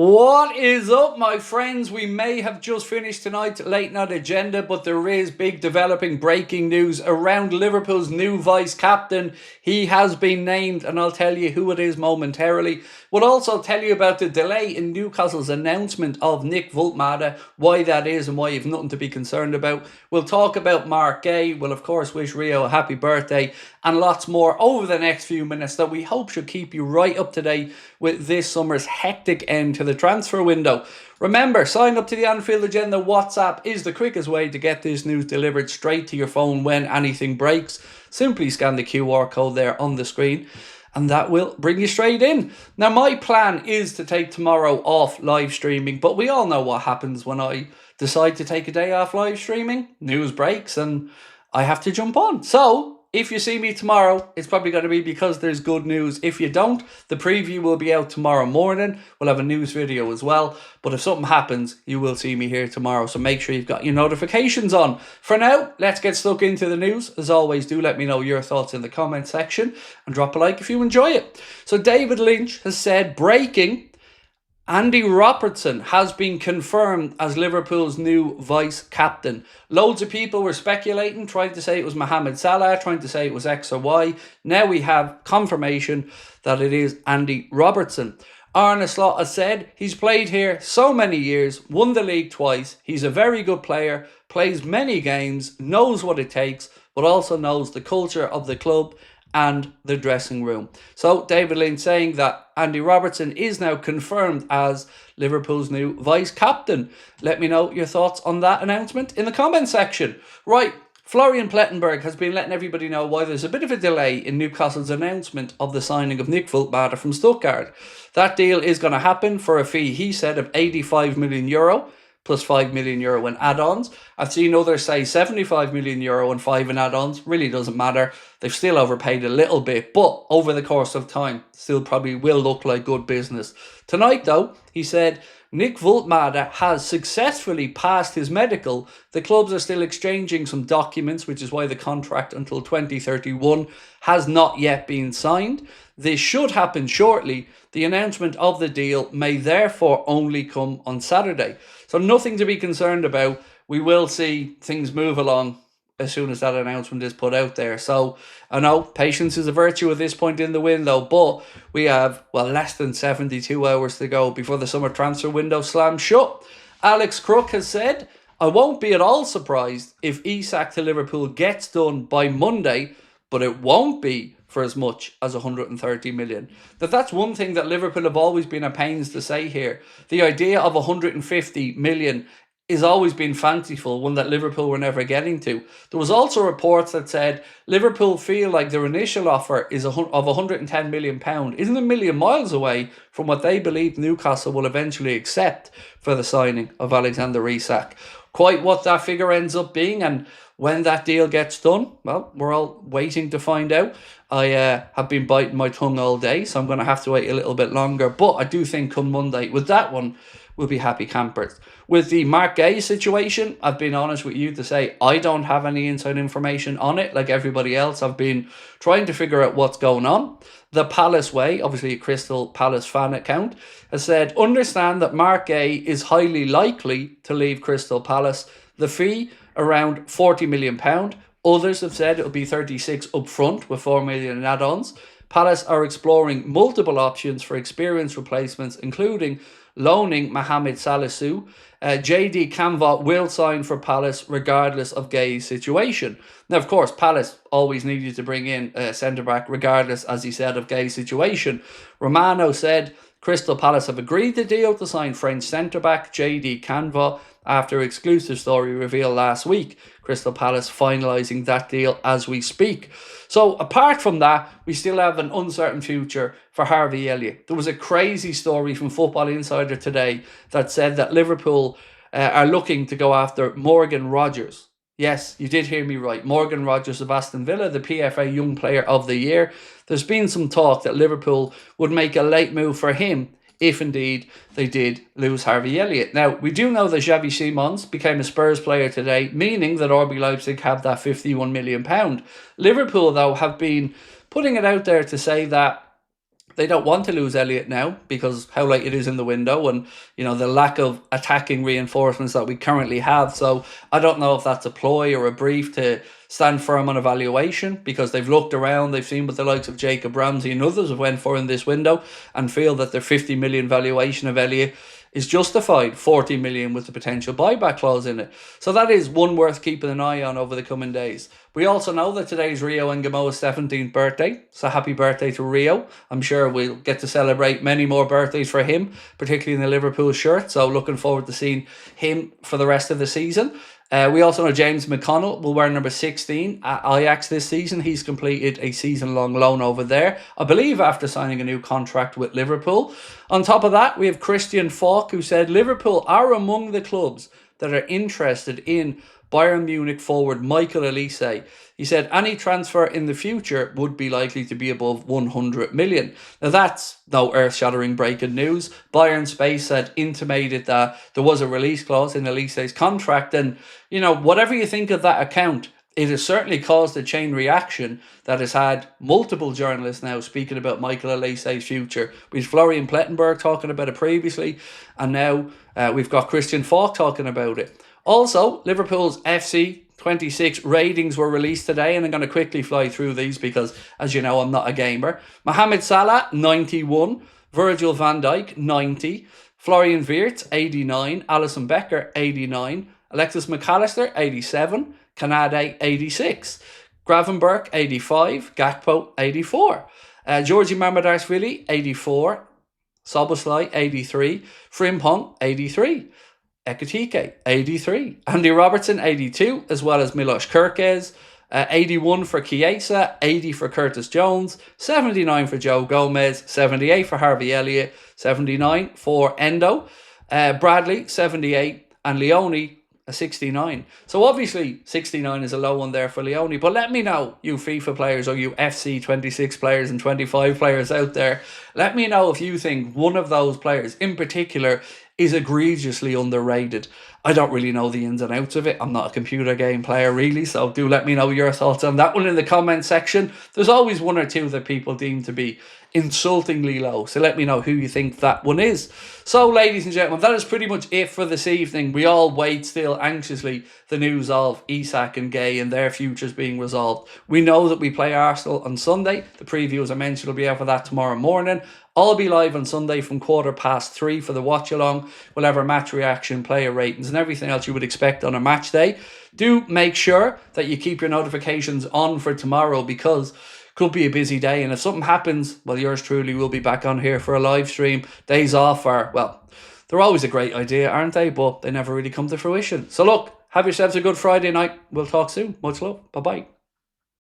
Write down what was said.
What is up, my friends? We may have just finished tonight's late night agenda, but there is big developing breaking news around Liverpool's new vice captain. He has been named, and I'll tell you who it is momentarily. We'll also tell you about the delay in Newcastle's announcement of Nick Vultmada, why that is and why you've nothing to be concerned about. We'll talk about Mark Gay. We'll, of course, wish Rio a happy birthday and lots more over the next few minutes that we hope should keep you right up to date with this summer's hectic end to the transfer window. Remember, sign up to the Anfield Agenda WhatsApp is the quickest way to get this news delivered straight to your phone when anything breaks. Simply scan the QR code there on the screen and that will bring you straight in. Now, my plan is to take tomorrow off live streaming, but we all know what happens when I decide to take a day off live streaming. News breaks and I have to jump on. So if you see me tomorrow, it's probably going to be because there's good news. If you don't, the preview will be out tomorrow morning. We'll have a news video as well. But if something happens, you will see me here tomorrow. So make sure you've got your notifications on. For now, let's get stuck into the news. As always, do let me know your thoughts in the comment section and drop a like if you enjoy it. So David Lynch has said, breaking, Andy Robertson has been confirmed as Liverpool's new vice-captain. Loads of people were speculating, trying to say it was Mohamed Salah, trying to say it was X or Y. Now we have confirmation that it is Andy Robertson. Arne Slot has said he's played here so many years, won the league twice. He's a very good player, plays many games, knows what it takes, but also knows the culture of the club and the dressing room. So David Lynch saying that Andy Robertson is now confirmed as Liverpool's new vice-captain. Let me know your thoughts on that announcement in the comment section. Right, Florian Plettenberg has been letting everybody know why there's a bit of a delay in Newcastle's announcement of the signing of Nick Vultmada from Stuttgart. That deal is going to happen for a fee, he said, of €85 million. Plus €5 million in add-ons. I've seen others say €75 million and 5 in add-ons. Really doesn't matter. They've still overpaid a little bit, but over the course of time, still probably will look like good business. Tonight, though, he said, Nick Vultmada has successfully passed his medical. The clubs are still exchanging some documents, which is why the contract until 2031 has not yet been signed. This should happen shortly. The announcement of the deal may therefore only come on Saturday. So nothing to be concerned about. We will see things move along as soon as that announcement is put out there. So I know patience is a virtue at this point in the window, but we have, well, less than 72 hours to go before the summer transfer window slams shut. Alex Crook has said, I won't be at all surprised if Isak to Liverpool gets done by Monday, but it won't be for as much as 130 million. That's one thing that Liverpool have always been at pains to say here. The idea of 150 million has always been fanciful, one that Liverpool were never getting to. There was also reports that said Liverpool feel like their initial offer is of £110 million isn't a million miles away from what they believe Newcastle will eventually accept for the signing of Alexander-Isak. Quite what that figure ends up being and when that deal gets done, well, we're all waiting to find out. I have been biting my tongue all day, so I'm going to have to wait a little bit longer. But I do think come Monday, with that one, we'll be happy campers. With the Mark Gay situation, I've been honest with you to say I don't have any inside information on it. Like everybody else, I've been trying to figure out what's going on. The Palace Way, obviously a Crystal Palace fan account, has said, understand that Mark Gay is highly likely to leave Crystal Palace. The fee, around £40 million. Others have said it'll be 36 up front with 4 million in add-ons. Palace are exploring multiple options for experienced replacements, including loaning Mohamed Salah. JD Canva will sign for Palace regardless of Gay's situation. Now, of course, Palace always needed to bring in a centre-back regardless, as he said, of Gay's situation. Romano said Crystal Palace have agreed the deal to sign French centre-back JD Canva after exclusive story revealed last week. Crystal Palace finalising that deal as we speak. So apart from that, we still have an uncertain future for Harvey Elliott. There was a crazy story from Football Insider today that said that Liverpool are looking to go after Morgan Rogers. Yes, you did hear me right. Morgan Rogers of Aston Villa, the PFA Young Player of the Year. There's been some talk that Liverpool would make a late move for him if indeed they did lose Harvey Elliott. Now, we do know that Xavi Simons became a Spurs player today, meaning that RB Leipzig have that £51 million. Liverpool, though, have been putting it out there to say that they don't want to lose Elliott now because how late it is in the window and, you know, the lack of attacking reinforcements that we currently have. So I don't know if that's a ploy or a brief to stand firm on a valuation, because they've looked around, they've seen what the likes of Jacob Ramsey and others have went for in this window and feel that their 50 million valuation of Elliott is justified, 40 million with the potential buyback clause in it. So that is one worth keeping an eye on over the coming days. We also know that today's Rio Ngamoa's 17th birthday, so happy birthday to Rio. I'm sure we'll get to celebrate many more birthdays for him, particularly in the Liverpool shirt, so looking forward to seeing him for the rest of the season. We also know James McConnell will wear number 16 at Ajax this season. He's completed a season-long loan over there, I believe after signing a new contract with Liverpool. On top of that, we have Christian Falk, who said Liverpool are among the clubs that are interested in Bayern Munich forward Michael Olise. He said any transfer in the future would be likely to be above 100 million. Now that's no earth-shattering breaking news. Bayern Space had intimated that there was a release clause in Olise's contract, and, you know, whatever you think of that account, it has certainly caused a chain reaction that has had multiple journalists now speaking about Michael Olise's future. We've Florian Plettenberg talking about it previously, and now we've got Christian Falk talking about it. Also, Liverpool's FC 26 ratings were released today, and I'm going to quickly fly through these because, as you know, I'm not a gamer. Mohamed Salah, 91. Virgil van Dijk, 90. Florian Wirtz, 89. Alisson Becker, 89. Alexis McAllister, 87. Kanade, 86. Gravenberch, 85. Gakpo, 84. Georgi Mamardashvili, 84. Soboslai, 83. Frimpong, 83. Ekitike, 83. Andy Robertson, 82, as well as Milos Kerkez. 81 for Chiesa, 80 for Curtis Jones, 79 for Joe Gomez, 78 for Harvey Elliott, 79 for Endo. Bradley, 78, and Leone, a 69. So obviously 69 is a low one there for Leone, but let me know, you FIFA players or you FC 26 players and 25 players out there, let me know if you think one of those players in particular is egregiously underrated. I don't really know the ins and outs of it. I'm not a computer game player really, so do let me know your thoughts on that one in the comment section. There's always one or two that people deem to be insultingly low, so let me know who you think that one is. So ladies and gentlemen, that is pretty much it for this evening. We all wait still anxiously the news of Isak and GUEHI and their futures being resolved. We know that we play Arsenal on Sunday. The preview, as I mentioned, will be out for that tomorrow morning. I'll be live on Sunday from 3:15 for the watch along. We'll have our match reaction, player ratings and everything else you would expect on a match day. Do make sure that you keep your notifications on for tomorrow, because could be a busy day, and if something happens, well, yours truly will be back on here for a live stream. Days off are, well, they're always a great idea, aren't they? But they never really come to fruition. So look, have yourselves a good Friday night. We'll talk soon. Much love. Bye-bye.